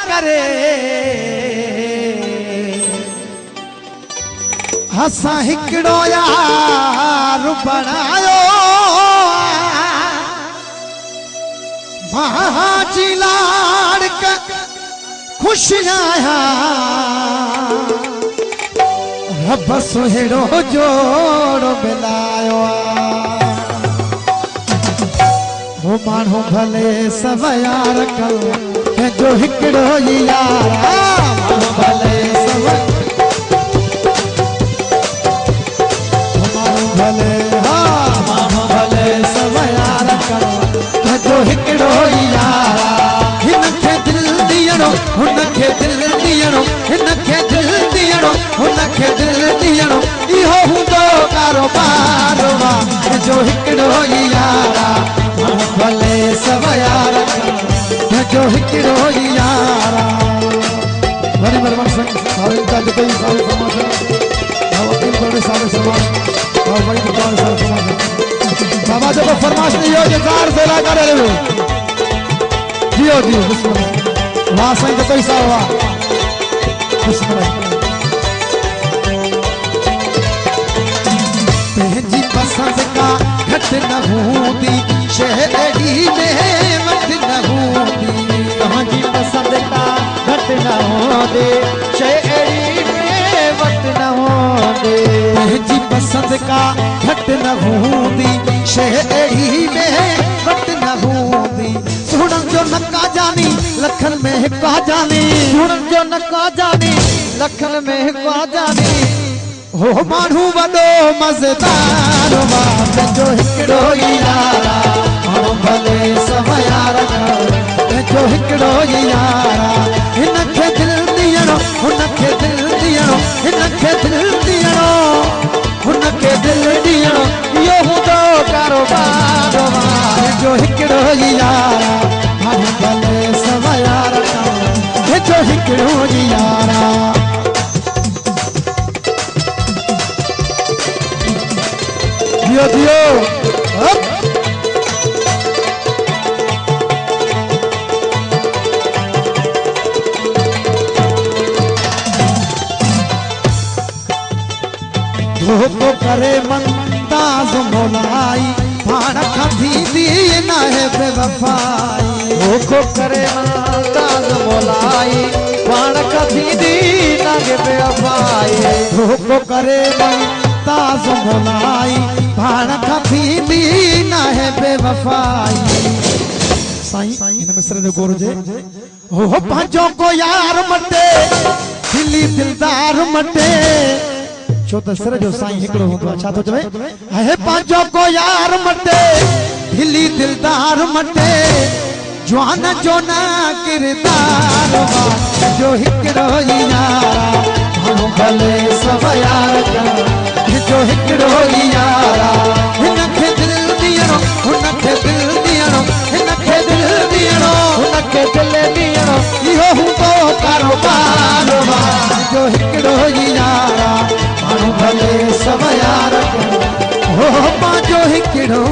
करे असां हिकिड़ो यार बणायो महाजी लाड़क खुशियां रब सुहिड़ो जोड़ मिलायो हो माण्हू भले सब यार कल जो हिकिड़ो ही यार माण्हू भले सब भले माण्हू भले सब यार कल जो हिकिड़ो ही यार हिनखे दिल दियणो हुनखे दिल दियणो हिनखे दिल दियणो हुनखे दिल दियणो इहो हूंदो कारोबार जो हिकिड़ो ही यार माण्हू भले सब यार जो हिकिड़ो ही यार वरी मरमन सिंह सारे का जो कोई सारे समाज वकील बड़े सारे समाज और बड़ी दुकान सारे समाज बाबा जब फरमाइश दियो जे जार से ला करे रे जियो जियो बिस्मिल्लाह वहां से जो कोई सा हुआ बिस्मिल्लाह तेजी पसंद का घट न होती शहरी में मत न होती कहां पसंद का घट न होती शहरी में मत न होती तेजी पसंद का घट न होती शहरी में मत न होती सुनन जो नका जानी लखन में हिका जानी सुनन जो नका जानी लखन में हिका जानी हो माण्हू वॾो मज़ेदार जो हिकिड़ो ही यारा माण्हू भले सब यार जो हिकिड़ो ही यारा हिनखे दिल दियणो हुनखे दिल दियणो हिनखे दिल दियणो हुनखे दिल दियणो इहो हूंदो कारोबार जो हिकिड़ो ही यारा माण्हू भले सब यार जो हिकिड़ो ही यारा दियो दियो धोखो करे मन ताज मोलाई भाण खाधी दी न है बेवफाई धोखो करे मन ताज मोलाई भाण खाधी दी न है बेवफाई धोखो करे मन ताज मोलाई भाण खाधी दी न है बेवफाई साईं इन मिस्र जो गोर जे हो पंहिंजो को यार मटे दिली दिलदार मटे छो त सिर जो साईं हिकिड़ो हूंदो छा थो चवे है पंहिंजो को यार मटे दिली दिलदार मटे जवान जो ना किरदार जो हिकिड़ो ही यारा माण्हू भले सब यार जो हिकिड़ो ही यारा हिनखे दिल दियणो हुनखे दिल दियणो हिनखे दिल दियणो हुनखे दिल दियणो इहो हूंदो कारोबार जो हिकिड़ो ही यारा माण्हू भले सब यार हो पंहिंजो हिकिड़ो